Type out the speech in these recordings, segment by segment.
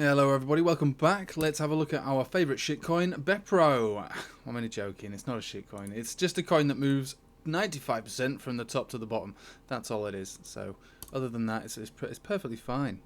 Hello everybody, welcome back. Let's have a look at our favourite shitcoin, BEPRO. I'm only joking, it's not a shitcoin. It's just a coin that moves 95% from the top to the bottom. That's all it is. So other than that, it's perfectly fine.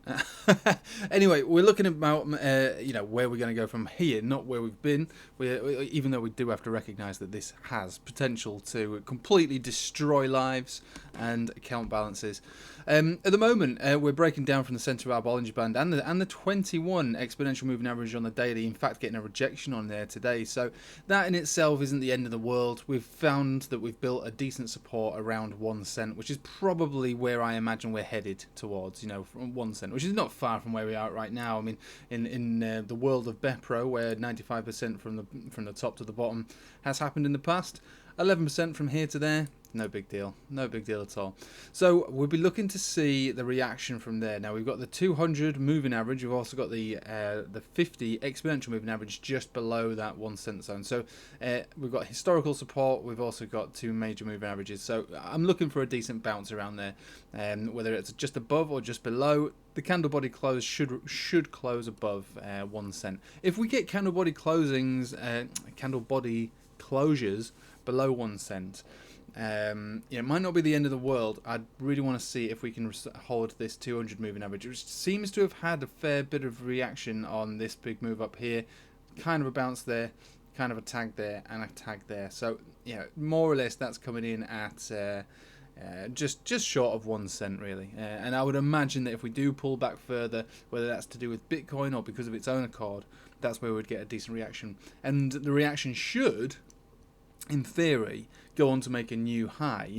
Anyway, we're looking about where we're going to go from here, not where we've been. Even though we do have to recognise that this has potential to completely destroy lives and account balances. At the moment, we're breaking down from the centre of our Bollinger Band and the 21 exponential moving average on the daily. In fact, getting a rejection on there today. So that in itself isn't the end of the world. We've found that we've built a decent support around 1 cent, which is probably where I imagine we're headed towards. From 1 cent, which is not far from where we are right now. I mean, in the world of BEPRO, where 95% from the top to the bottom has happened in the past, 11% from here to there. No big deal. No big deal at all. So we'll be looking to see the reaction from there. Now we've got the 200 moving average. We've also got the 50 exponential moving average just below that 1 cent zone. So we've got historical support. We've also got two major moving averages. So I'm looking for a decent bounce around there, whether it's just above or just below. The candle body close should close above 1 cent. If we get candle body closures below 1 cent. It might not be the end of the world. I really want to see if we can hold this 200 moving average, which seems to have had a fair bit of reaction on this big move up here. Kind of a bounce there, kind of a tag there, and a tag there. So more or less that's coming in at just short of 1 cent really. And I would imagine that if we do pull back further, whether that's to do with Bitcoin or because of its own accord, that's where we'd get a decent reaction. And the reaction should, in theory, go on to make a new high,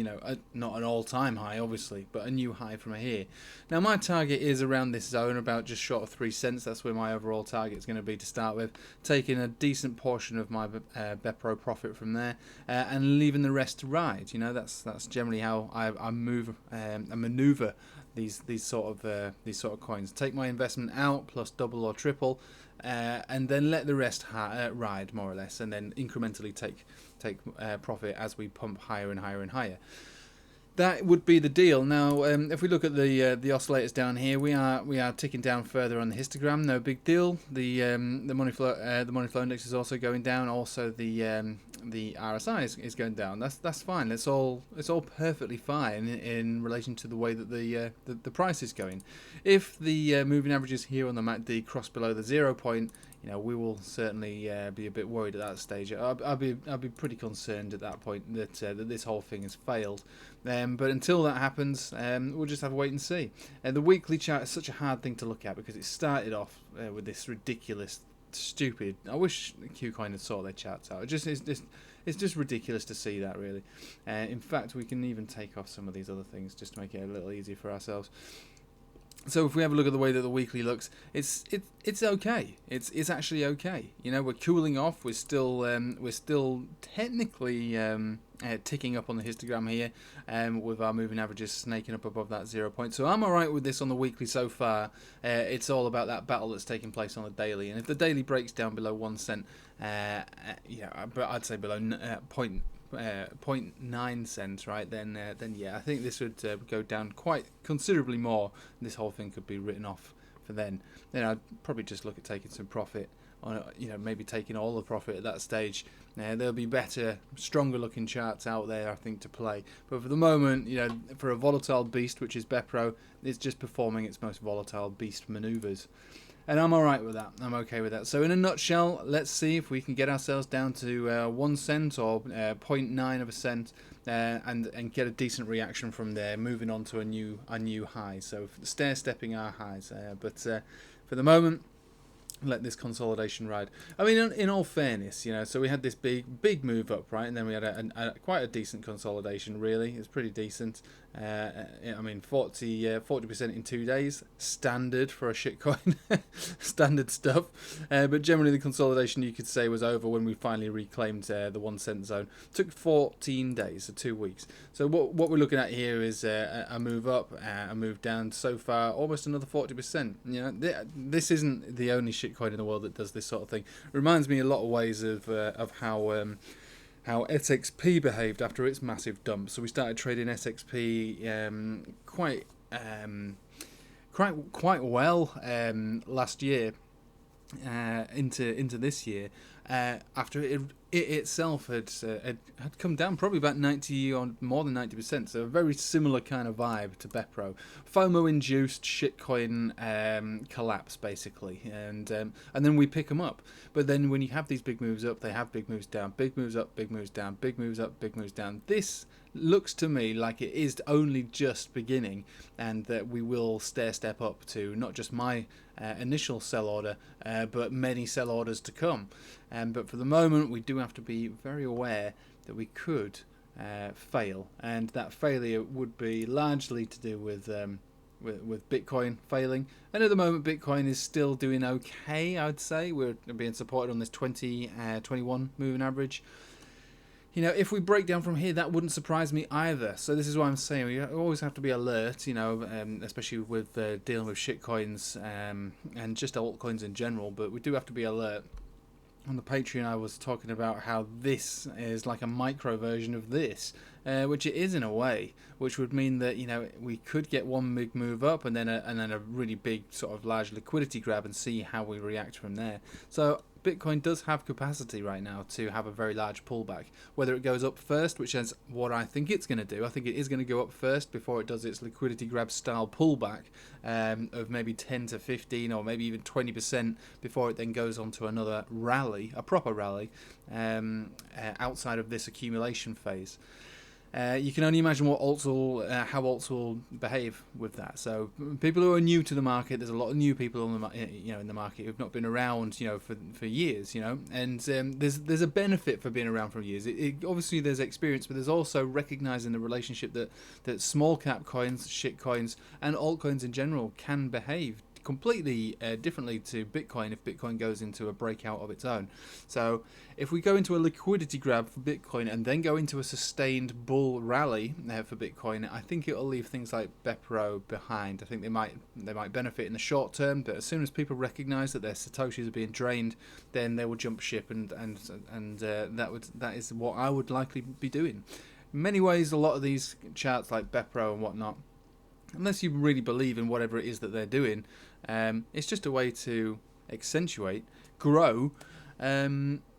not an all-time high obviously, but a new high from here. Now my target is around this zone, about just short of 3 cents. That's where my overall target is going to be to start with, taking a decent portion of my BEPRO profit from there, and leaving the rest to ride. That's generally how I move and maneuver these sort of coins. Take my investment out plus double or triple, and then let the rest ride more or less, and then incrementally take profit as we pump higher and higher and higher. That would be the deal. Now, if we look at the oscillators down here, we are ticking down further on the histogram. No big deal. The money flow index is also going down. Also, the RSI is going down. That's fine. It's all perfectly fine in relation to the way that the price is going. If the moving averages here on the MACD cross below the 0 point, we will certainly be a bit worried at that stage. I'll be pretty concerned at that point that this whole thing has failed. But until that happens, we'll just have to wait and see. The weekly chart is such a hard thing to look at because it started off with this ridiculous, stupid. I wish Kucoin had sorted their charts out. It's just ridiculous to see that, really. In fact, we can even take off some of these other things just to make it a little easier for ourselves. So if we have a look at the way that the weekly looks, it's okay. It's actually okay. We're cooling off. We're still technically ticking up on the histogram here, with our moving averages snaking up above that 0 point. So I'm alright with this on the weekly so far. It's all about that battle that's taking place on the daily. And if the daily breaks down below 1 cent, but I'd say below 0.9 cents, right? Then yeah, I think this would go down quite considerably more. This whole thing could be written off for then. Then I'd probably just look at taking some profit on, maybe taking all the profit at that stage. There'll be better, stronger looking charts out there, I think, to play. But for the moment, for a volatile beast, which is BEPRO, it's just performing its most volatile beast maneuvers. And I'm alright with that. I'm okay with that. So in a nutshell, let's see if we can get ourselves down to 1 cent or 0.9 of a cent, and get a decent reaction from there, moving on to a new high. So stair-stepping our highs. But for the moment, let this consolidation ride. I mean, in all fairness, so we had this big move up, right, and then we had quite a decent consolidation. Really, it's pretty decent. I mean, 40% in 2 days, standard for a shitcoin, standard stuff. But generally, the consolidation, you could say, was over when we finally reclaimed the 1 cent zone. It took 14 days, so 2 weeks. So what we're looking at here is a move up, a move down. So far, almost another 40%. This isn't the only shitcoin in the world that does this sort of thing. It reminds me a lot of ways of how SXP behaved after its massive dump. So we started trading SXP quite well last year. into this year, after it itself had come down probably about 90 or more than 90%. So a very similar kind of vibe to BEPRO, FOMO induced shitcoin collapse basically, and then we pick them up. But then when you have these big moves up, they have big moves down, big moves up, big moves down, big moves up, big moves down. This looks to me like it is only just beginning, and that we will step up to not just my initial sell order, but many sell orders to come. But for the moment, we do have to be very aware that we could fail, and that failure would be largely to do with Bitcoin failing. And at the moment, Bitcoin is still doing okay, I would say. We're being supported on this 21 moving average. You know, if we break down from here, that wouldn't surprise me either. So this is what I'm saying. We always have to be alert, you know, especially with dealing with shitcoins and just altcoins in general. But we do have to be alert. On the Patreon, I was talking about how this is like a micro version of this, which it is in a way, which would mean that, you know, we could get one big move up and then a really big sort of large liquidity grab and see how we react from there. So Bitcoin does have capacity right now to have a very large pullback. Whether it goes up first, which is what I think it's going to do. I think it is going to go up first before it does its liquidity grab style pullback of maybe 10 to 15 or maybe even 20% before it then goes on to another rally, a proper rally, outside of this accumulation phase. You can only imagine what how alts will behave with that. So people who are new to the market, there's a lot of new people in the market who've not been around, for years, and there's a benefit for being around for years. Obviously there's experience, but there's also recognizing the relationship that small cap coins, shit coins, and altcoins in general can behave completely differently to Bitcoin if Bitcoin goes into a breakout of its own. So if we go into a liquidity grab for Bitcoin and then go into a sustained bull rally for Bitcoin, I think it'll leave things like BEPRO behind. I think they might benefit in the short term, but as soon as people recognize that their satoshis are being drained, then they will jump ship, and that is what I would likely be doing. In many ways, a lot of these charts like BEPRO and whatnot, unless you really believe in whatever it is that they're doing, it's just a way to grow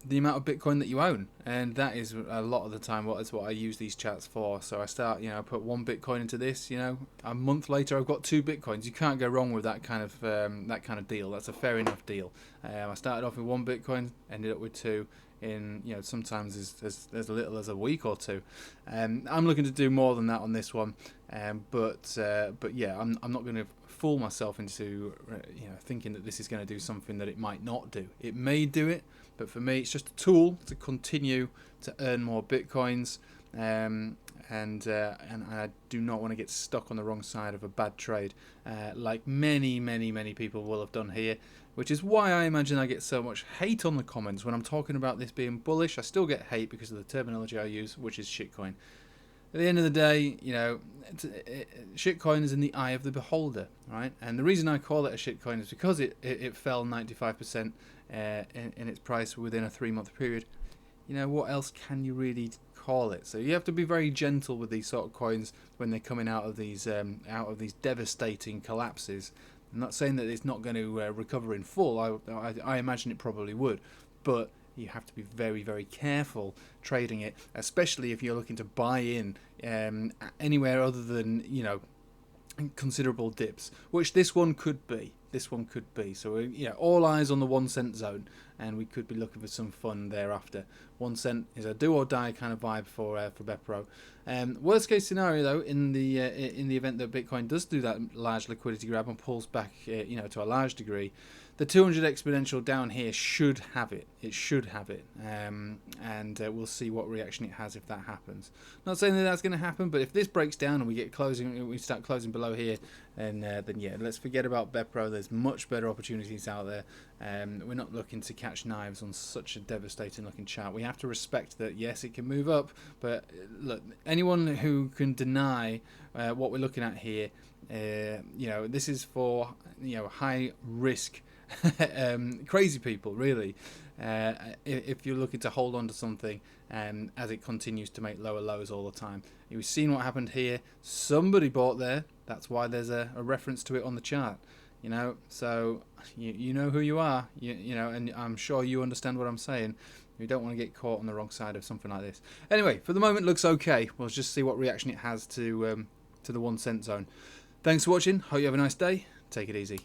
the amount of Bitcoin that you own, and that is a lot of the time what I use these charts for. So I start, I put one Bitcoin into this, a month later I've got 2 Bitcoins. You can't go wrong with that kind of deal. That's a fair enough deal. I started off with 1 Bitcoin, ended up with 2 in sometimes as little as a week or 2. I'm looking to do more than that on this one, but yeah, I'm not going to fool myself into thinking that this is going to do something that it might not do. It may do it, but for me it's just a tool to continue to earn more Bitcoins, and I do not want to get stuck on the wrong side of a bad trade, like many people will have done here, which is why I imagine I get so much hate on the comments when I'm talking about this being bullish. I still get hate because of the terminology I use, which is shitcoin. At the end of the day, shitcoin is in the eye of the beholder, right? And the reason I call it a shitcoin is because it fell 95% in its price within a 3-month period. What else can you really call it? So you have to be very gentle with these sort of coins when they're coming out of these devastating collapses. I'm not saying that it's not going to recover in full. I imagine it probably would, but you have to be very, very careful trading it, especially if you're looking to buy in anywhere other than considerable dips, which this one could be. So all eyes on the 1 cent zone, and we could be looking for some fun thereafter. 1 cent is a do or die kind of vibe for BEPRO. Worst case scenario though, in the event that Bitcoin does do that large liquidity grab and pulls back to a large degree, the 200 exponential down here should have it. It should have it, and we'll see what reaction it has if that happens. Not saying that that's going to happen, but if this breaks down and we start closing below here, then yeah, let's forget about BEPRO. There's much better opportunities out there. We're not looking to catch knives on such a devastating looking chart. We have to respect that, yes, it can move up, but look, anyone who can deny what we're looking at here, this is for high risk crazy people, really. If you're looking to hold on to something as it continues to make lower lows all the time. You've seen what happened here. Somebody bought there. That's why there's a reference to it on the chart. You know, so you know who you are. You know, and I'm sure you understand what I'm saying. You don't want to get caught on the wrong side of something like this. Anyway, for the moment, looks okay. We'll just see what reaction it has to the 1 cent zone. Thanks for watching. Hope you have a nice day. Take it easy.